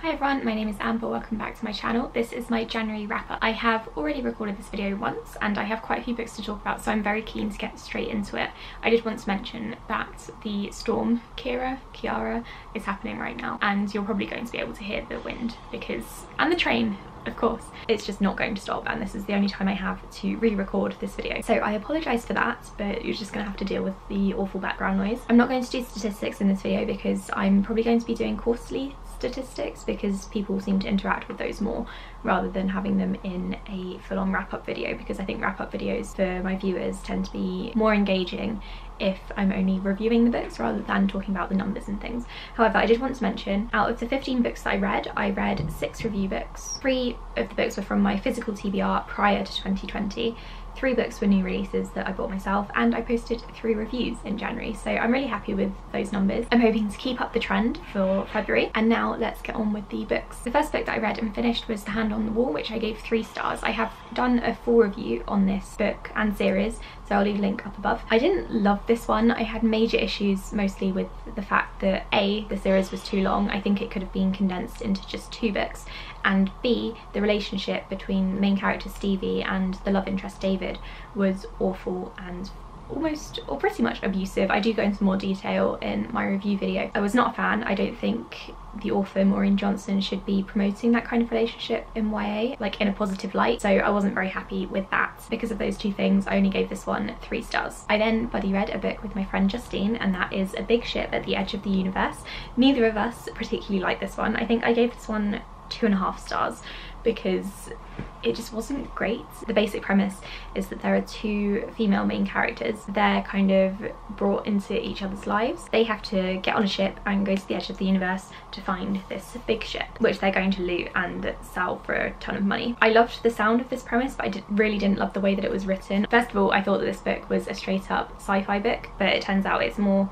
Hi everyone, my name is Amber, welcome back to my channel. This is my January wrap-up. I have already recorded this video once and I have quite a few books to talk about, so I'm very keen to get straight into it. I did want to mention that the storm, Kiara, is happening right now, and you're probably going to be able to hear the wind and the train, of course. It's just not going to stop, and this is the only time I have to re-record this video. So I apologise for that, but you're just going to have to deal with the awful background noise. I'm not going to do statistics in this video because I'm probably going to be doing quarterly statistics because people seem to interact with those more rather than having them in a full-on wrap-up video, because I think wrap-up videos for my viewers tend to be more engaging if I'm only reviewing the books rather than talking about the numbers and things. However, I did want to mention, out of the 15 books that I read 6 review books. 3 of the books were from my physical TBR prior to 2020. 3 books were new releases that I bought myself, and I posted 3 reviews in January, so I'm really happy with those numbers. I'm hoping to keep up the trend for February. And now let's get on with the books. The first book that I read and finished was The Hand on the Wall, which I gave 3 stars. I have done a full review on this book and series, so I'll leave a link up above. I didn't love this one. I had major issues mostly with the fact that A, the series was too long. I think it could have been condensed into just 2 books, and B, the relationship between the main character Stevie and the love interest David was awful and almost or pretty much abusive. I do go into more detail in my review video. I was not a fan. I don't think the author Maureen Johnson should be promoting that kind of relationship in YA, like in a positive light, so I wasn't very happy with that. Because of those 2 things, I only gave this one 3 stars. I then buddy read a book with my friend Justine, and that is A Big Ship at the Edge of the Universe. Neither of us particularly liked this one. I think I gave this one 2.5 stars because it just wasn't great. The basic premise is that there are 2 female main characters. They're kind of brought into each other's lives. They have to get on a ship and go to the edge of the universe to find this big ship, which they're going to loot and sell for a ton of money. I loved the sound of this premise, but I really didn't love the way that it was written. First of all, I thought that this book was a straight up sci-fi book, but it turns out it's more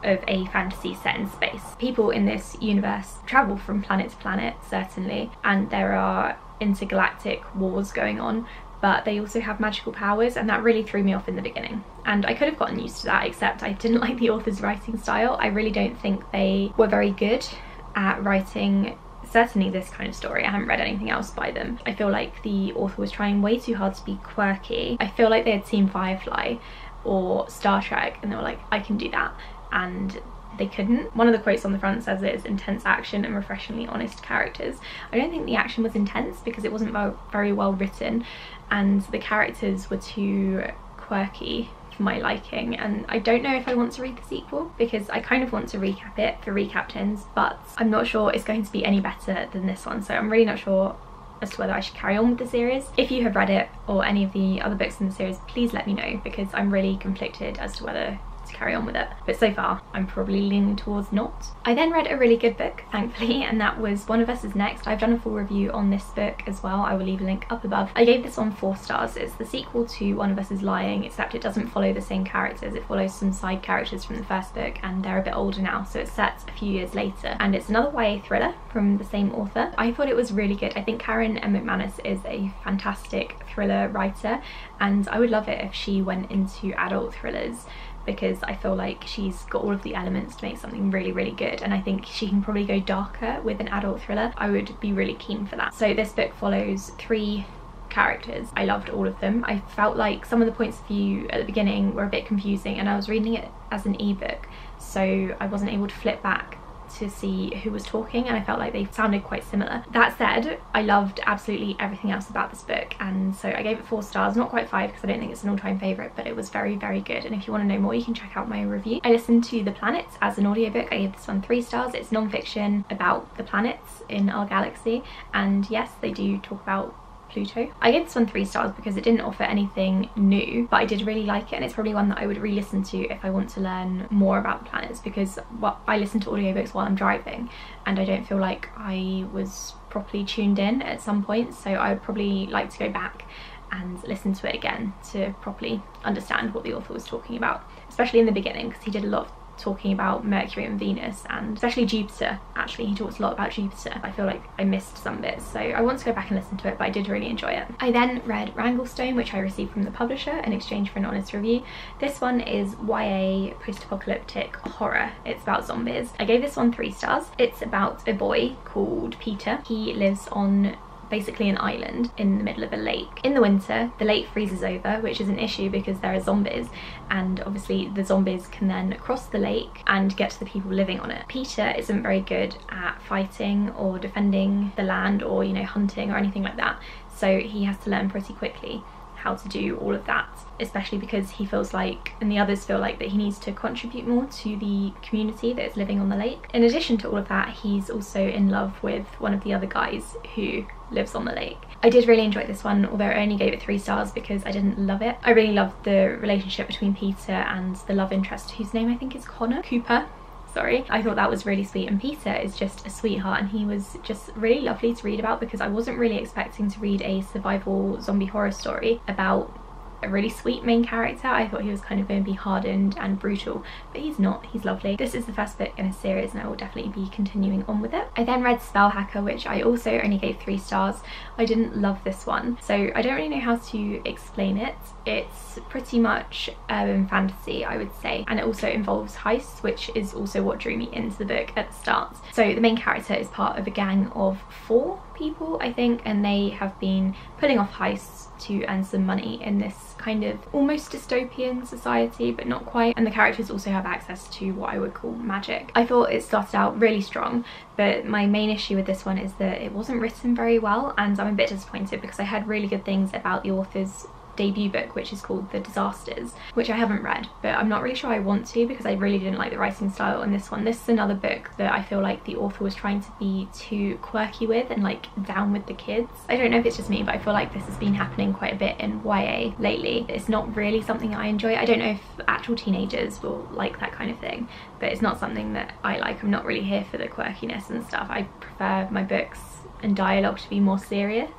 of a fantasy set in space. People in this universe travel from planet to planet, certainly, and there are intergalactic wars going on, but they also have magical powers, and that really threw me off in the beginning. And I could have gotten used to that, except I didn't like the author's writing style. I really don't think they were very good at writing certainly this kind of story. I haven't read anything else by them. I feel like the author was trying way too hard to be quirky. I feel like they had seen Firefly or Star Trek and they were like, I can do that, and they couldn't. One of the quotes on the front says it is intense action and refreshingly honest characters. I don't think the action was intense because it wasn't very well written, and the characters were too quirky for my liking, and I don't know if I want to read the sequel because I kind of want to recap it for recaptains, but I'm not sure it's going to be any better than this one, so I'm really not sure as to whether I should carry on with the series. If you have read it or any of the other books in the series, please let me know because I'm really conflicted as to whether to carry on with it, but so far I'm probably leaning towards not. I then read a really good book, thankfully, and that was One of Us Is Next. I've done a full review on this book as well. I will leave a link up above. I gave this one 4 stars. It's the sequel to One of Us Is Lying, except it doesn't follow the same characters. It follows some side characters from the first book, and they're a bit older now, so it's set a few years later, and it's another YA thriller from the same author. I thought it was really good. I think Karen M. McManus is a fantastic thriller writer, and I would love it if she went into adult thrillers, because I feel like she's got all of the elements to make something really, really good, and I think she can probably go darker with an adult thriller. I would be really keen for that. So this book follows 3 characters. I loved all of them. I felt like some of the points of view at the beginning were a bit confusing, and I was reading it as an ebook, so I wasn't able to flip back to see who was talking, and I felt like they sounded quite similar. That said, I loved absolutely everything else about this book, and so I gave it 4 stars, not quite 5 because I don't think it's an all-time favourite, but it was very, very good, and if you want to know more you can check out my review. I listened to The Planets as an audiobook. I gave this one 3 stars. It's non-fiction about the planets in our galaxy, and yes, they do talk about Pluto. I gave this one 3 stars because it didn't offer anything new, but I did really like it, and it's probably one that I would re-listen to if I want to learn more about the planets, because I listen to audiobooks while I'm driving and I don't feel like I was properly tuned in at some point, so I would probably like to go back and listen to it again to properly understand what the author was talking about, especially in the beginning because he did a lot of talking about Mercury and Venus, and especially Jupiter. Actually, he talks a lot about Jupiter. I feel like I missed some bits, so I want to go back and listen to it, but I did really enjoy it. I then read Wranglestone, which I received from the publisher in exchange for an honest review. This one is YA post-apocalyptic horror. It's about zombies. I gave this one 3 stars. It's about a boy called Peter. He lives on basically an island in the middle of a lake. In the winter, the lake freezes over, which is an issue because there are zombies, and obviously the zombies can then cross the lake and get to the people living on it. Peter isn't very good at fighting or defending the land or, you know, hunting or anything like that, so he has to learn pretty quickly how to do all of that, especially because he feels like, and the others feel like, that he needs to contribute more to the community that is living on the lake. In addition to all of that, he's also in love with one of the other guys who lives on the lake. I did really enjoy this one, although I only gave it 3 stars because I didn't love it. I really loved the relationship between Peter and the love interest, whose name I think is Cooper. Sorry. I thought that was really sweet, and Peter is just a sweetheart, and he was just really lovely to read about because I wasn't really expecting to read a survival zombie horror story about a really sweet main character. I thought he was kind of going to be hardened and brutal, but he's not. He's lovely. This is the first book in a series and I will definitely be continuing on with it. I then read Spellhacker, which I also only gave 3 stars. I didn't love this one, so I don't really know how to explain it. It's pretty much urban fantasy, I would say, and it also involves heists, which is also what drew me into the book at the start. So the main character is part of a gang of 4 people, I think, and they have been pulling off heists to earn some money in this kind of almost dystopian society, but not quite, and the characters also have access to what I would call magic. I thought it started out really strong, but my main issue with this one is that it wasn't written very well, and I'm a bit disappointed because I heard really good things about the author's debut book, which is called The Disasters, which I haven't read, but I'm not really sure I want to because I really didn't like the writing style in this one. This is another book that I feel like the author was trying to be too quirky with and like down with the kids. I don't know if it's just me, but I feel like this has been happening quite a bit in YA lately. It's not really something I enjoy. I don't know if actual teenagers will like that kind of thing, but it's not something that I like. I'm not really here for the quirkiness and stuff. I prefer my books and dialogue to be more serious.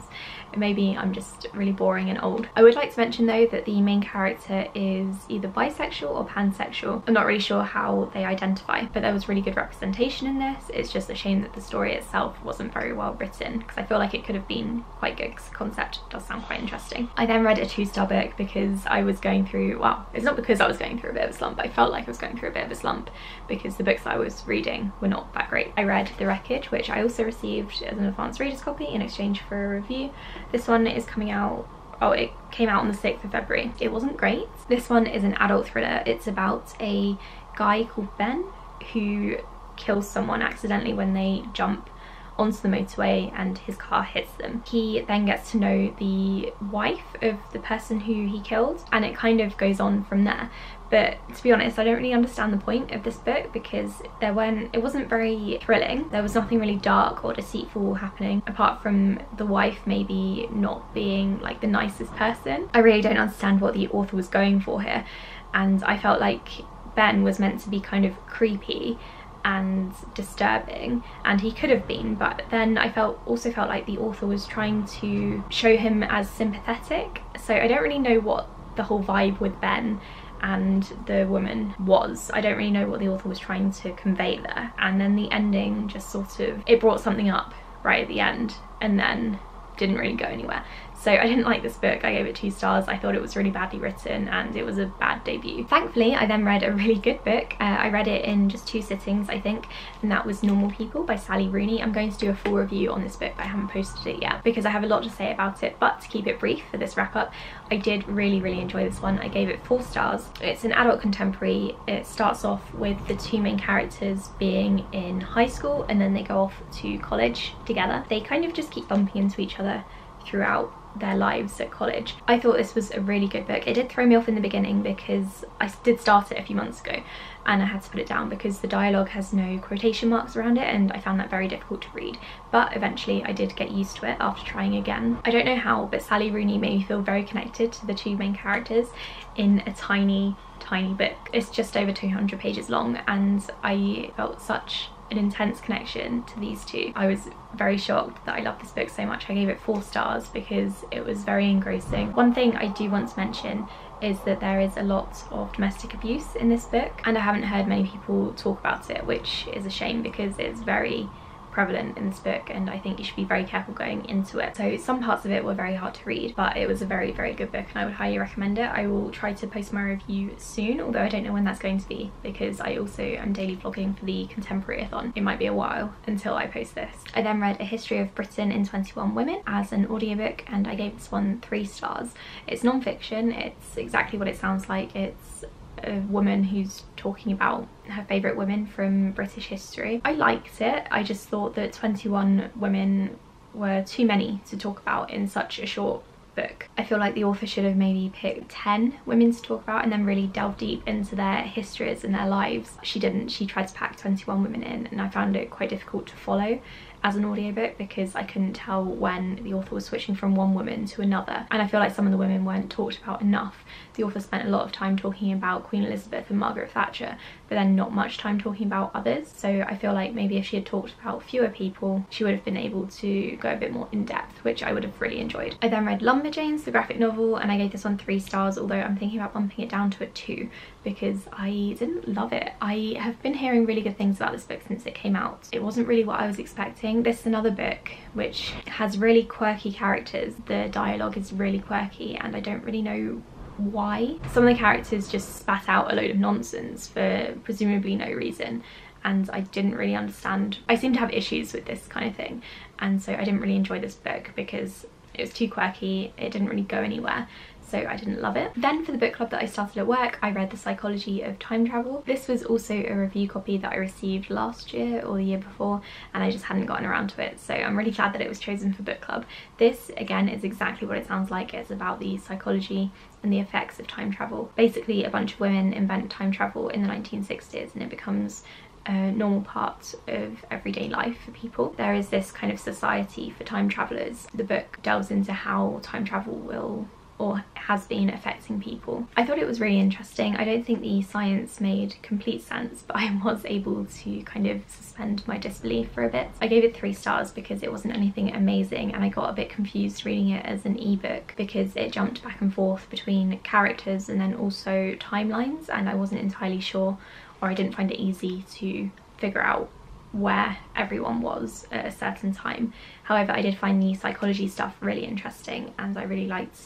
Maybe I'm just really boring and old. I would like to mention though that the main character is either bisexual or pansexual. I'm not really sure how they identify, but there was really good representation in this. It's just a shame that the story itself wasn't very well written because I feel like it could have been quite good because the concept does sound quite interesting. I then read a 2-star book because I was going through, well, it's not because I was going through a bit of a slump, I felt like I was going through a bit of a slump because the books I was reading were not that great. I read The Wreckage, which I also received as an advanced reader's copy in exchange for a review. This one is coming out, oh, it came out on the 6th of February. It wasn't great. This one is an adult thriller. It's about a guy called Ben who kills someone accidentally when they jump onto the motorway and his car hits them. He then gets to know the wife of the person who he killed, and it kind of goes on from there. But to be honest, I don't really understand the point of this book because it wasn't very thrilling. There was nothing really dark or deceitful happening apart from the wife maybe not being like the nicest person. I really don't understand what the author was going for here, and I felt like Ben was meant to be kind of creepy and disturbing, and he could have been, but then I also felt like the author was trying to show him as sympathetic, so I don't really know what the whole vibe with Ben and the woman was. I don't really know what the author was trying to convey there, and then the ending just sort of, it brought something up right at the end and then didn't really go anywhere. So I didn't like this book. I gave it 2 stars. I thought it was really badly written and it was a bad debut. Thankfully, I then read a really good book. I read it in just 2 sittings, I think, and that was Normal People by Sally Rooney. I'm going to do a full review on this book, but I haven't posted it yet because I have a lot to say about it, but to keep it brief for this wrap up, I did really enjoy this one. I gave it 4 stars. It's an adult contemporary. It starts off with the 2 main characters being in high school and then they go off to college together. They kind of just keep bumping into each other throughout their lives at college. I thought this was a really good book. It did throw me off in the beginning because I did start it a few months ago and I had to put it down because the dialogue has no quotation marks around it and I found that very difficult to read, but eventually I did get used to it after trying again. I don't know how, but Sally Rooney made me feel very connected to the 2 main characters in a tiny book. It's just over 200 pages long and I felt such an intense connection to these 2. I was very shocked that I loved this book so much. I gave it 4 stars because it was very engrossing. One thing I do want to mention is that there is a lot of domestic abuse in this book, and I haven't heard many people talk about it, which is a shame because it's very prevalent in this book and I think you should be very careful going into it. So some parts of it were very hard to read, but it was a very, very good book and I would highly recommend it. I will try to post my review soon, although I don't know when that's going to be because I also am daily vlogging for the Contemporary-a-thon. It might be a while until I post this. I then read A History of Britain in 21 Women as an audiobook and I gave this one 3 stars. It's non-fiction, it's exactly what it sounds like. It's a woman who's talking about her favourite women from British history. I liked it, I just thought that 21 women were too many to talk about in such a short book. I feel like the author should have maybe picked 10 women to talk about and then really delve deep into their histories and their lives. She didn't, she tried to pack 21 women in and I found it quite difficult to follow as an audiobook because I couldn't tell when the author was switching from one woman to another, and I feel like some of the women weren't talked about enough. The author spent a lot of time talking about Queen Elizabeth and Margaret Thatcher, but then not much time talking about others, so I feel like maybe if she had talked about fewer people she would have been able to go a bit more in depth, which I would have really enjoyed. I then read Lumberjanes, the graphic novel, and I gave this one 3 stars, although I'm thinking about bumping it down to a 2 because I didn't love it. I have been hearing really good things about this book since it came out. It wasn't really what I was expecting. This is another book which has really quirky characters. The dialogue is really quirky and I don't really know why. Some of the characters just spat out a load of nonsense for presumably no reason and I didn't really understand. I seem to have issues with this kind of thing and so I didn't really enjoy this book because it was too quirky, it didn't really go anywhere, so I didn't love it. Then for the book club that I started at work, I read The Psychology of Time Travel. This was also a review copy that I received last year or the year before and I just hadn't gotten around to it, so I'm really glad that it was chosen for book club. This again is exactly what it sounds like. It's about the psychology and the effects of time travel. Basically a bunch of women invent time travel in the 1960s and it becomes a normal part of everyday life for people. There is this kind of society for time travellers. The book delves into how time travel will or has been affecting people. I thought it was really interesting. I don't think the science made complete sense, but I was able to kind of suspend my disbelief for a bit. I gave it 3 stars because it wasn't anything amazing and I got a bit confused reading it as an ebook because it jumped back and forth between characters and then also timelines and I wasn't entirely sure, or I didn't find it easy to figure out where everyone was at a certain time. However, I did find the psychology stuff really interesting and I really liked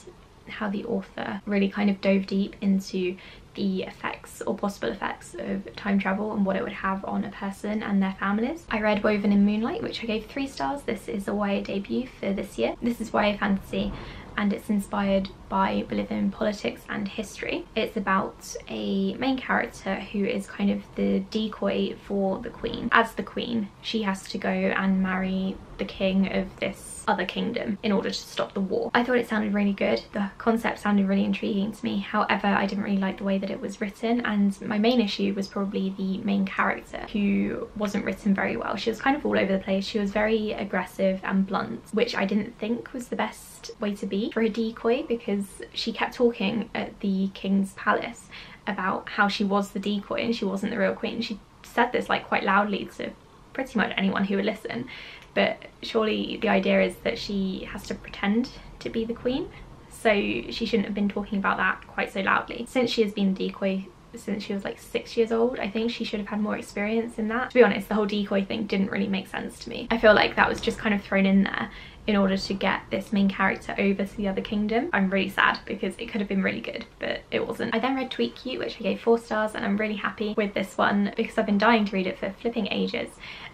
how the author really kind of dove deep into the effects or possible effects of time travel and what it would have on a person and their families. I read Woven in Moonlight, which I gave 3 stars. This is a YA debut for this year. This is YA fantasy and it's inspired by Bolivian politics and history. It's about a main character who is kind of the decoy for the queen. As the queen, she has to go and marry the king of this other kingdom in order to stop the war. I thought it sounded really good. The concept sounded really intriguing to me. However, I didn't really like the way that it was written and my main issue was probably the main character who wasn't written very well. She was kind of all over the place. She was very aggressive and blunt, which I didn't think was the best way to be for a decoy because she kept talking at the king's palace about how she was the decoy and she wasn't the real queen. She said this like quite loudly to pretty much anyone who would listen, but surely the idea is that she has to pretend to be the queen, so she shouldn't have been talking about that quite so loudly. Since she has been the decoy since she was like 6 years old, I think she should have had more experience in that. To be honest, the whole decoy thing didn't really make sense to me. I feel like that was just kind of thrown in there in order to get this main character over to the other kingdom. I'm really sad because it could have been really good, but it wasn't. I then read Tweet Cute, which I gave 4 stars, and I'm really happy with this one because I've been dying to read it for flipping ages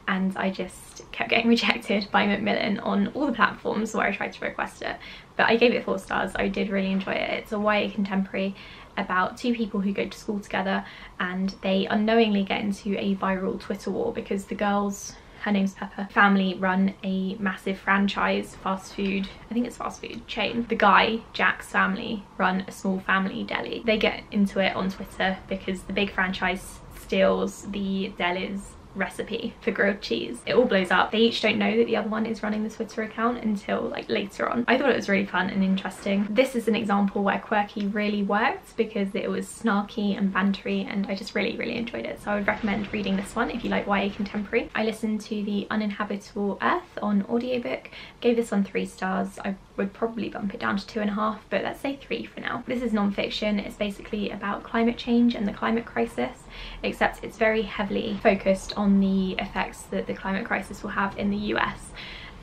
and I just kept getting rejected by Macmillan on all the platforms where I tried to request it. But I gave it 4 stars. I did really enjoy it. It's a YA contemporary about 2 people who go to school together and they unknowingly get into a viral Twitter war because the girls, her name's Pepper, family run a massive franchise fast food, I think it's fast food chain. The guy, Jack's family, run a small family deli. They get into it on Twitter because the big franchise steals the deli's recipe for grilled cheese. It all blows up. They each don't know that the other one is running the Twitter account until like later on. I thought it was really fun and interesting. This is an example where quirky really worked because it was snarky and bantery, and I just really enjoyed it. So I would recommend reading this one if you like YA contemporary. I listened to the Uninhabitable Earth on audiobook, gave this one 3 stars. I would probably bump it down to 2.5, but let's say 3 for now. This is non-fiction. It's basically about climate change and the climate crisis, except it's very heavily focused on the effects that the climate crisis will have in the US.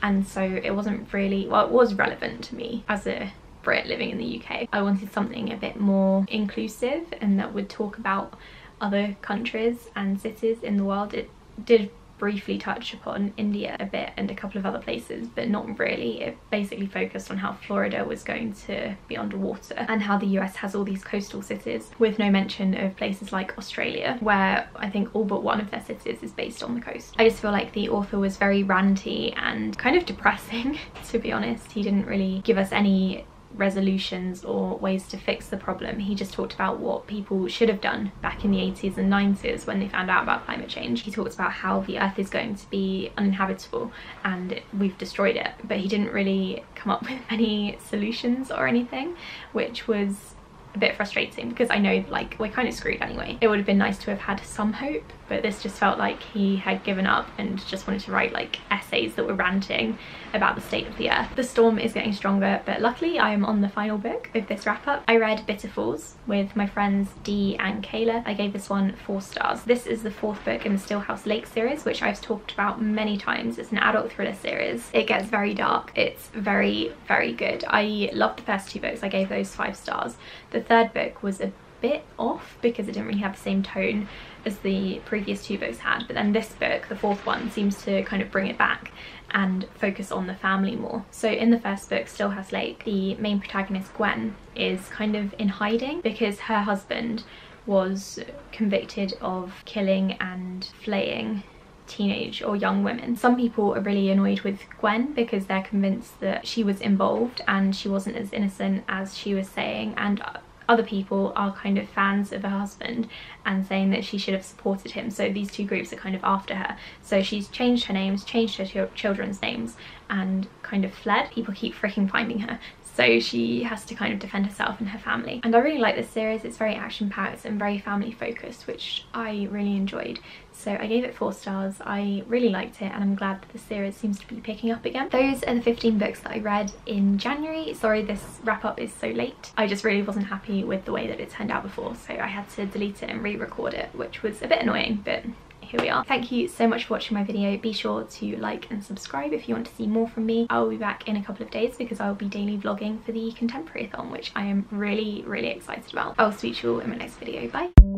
And so it wasn't really, well, it was relevant to me as a Brit living in the UK. I wanted something a bit more inclusive and that would talk about other countries and cities in the world. It did briefly touch upon India a bit and a couple of other places, but not really. It basically focused on how Florida was going to be underwater and how the US has all these coastal cities, with no mention of places like Australia, where I think all but one of their cities is based on the coast. I just feel like the author was very ranty and kind of depressing, to be honest. He didn't really give us any resolutions or ways to fix the problem. He just talked about what people should have done back in the 80s and 90s when they found out about climate change. He talked about how the earth is going to be uninhabitable and we've destroyed it, but he didn't really come up with any solutions or anything, which was a bit frustrating because I know like we're kind of screwed anyway. It would have been nice to have had some hope, but this just felt like he had given up and just wanted to write like essays that were ranting about the state of the earth. The storm is getting stronger, but luckily I am on the final book of this wrap up. I read Bitter Falls with my friends Dee and Kayla. I gave this one 4 stars. This is the 4th book in the Stillhouse Lake series, which I've talked about many times. It's an adult thriller series. It gets very dark. It's very good. I loved the first 2 books. I gave those 5 stars. The 3rd book was a bit off because it didn't really have the same tone as the previous 2 books had, but then this book, the 4th one, seems to kind of bring it back and focus on the family more. So in the first book, Stillhouse Lake, the main protagonist Gwen is kind of in hiding because her husband was convicted of killing and flaying teenage or young women. Some people are really annoyed with Gwen because they're convinced that she was involved and she wasn't as innocent as she was saying, and other people are kind of fans of her husband and saying that she should have supported him. So these 2 groups are kind of after her. So she's changed her names, changed her children's names, and kind of fled. People keep freaking finding her. So she has to kind of defend herself and her family. And I really like this series. It's very action-packed and very family-focused, which I really enjoyed. So I gave it 4 stars. I really liked it and I'm glad that the series seems to be picking up again. Those are the 15 books that I read in January. Sorry this wrap-up is so late. I just really wasn't happy with the way that it turned out before, so I had to delete it and re-record it, which was a bit annoying, but here we are. Thank you so much for watching my video. Be sure to like and subscribe if you want to see more from me. I will be back in a couple of days because I will be daily vlogging for the Contemporary-a-thon, which I am really excited about. I'll speak to you all in my next video. Bye!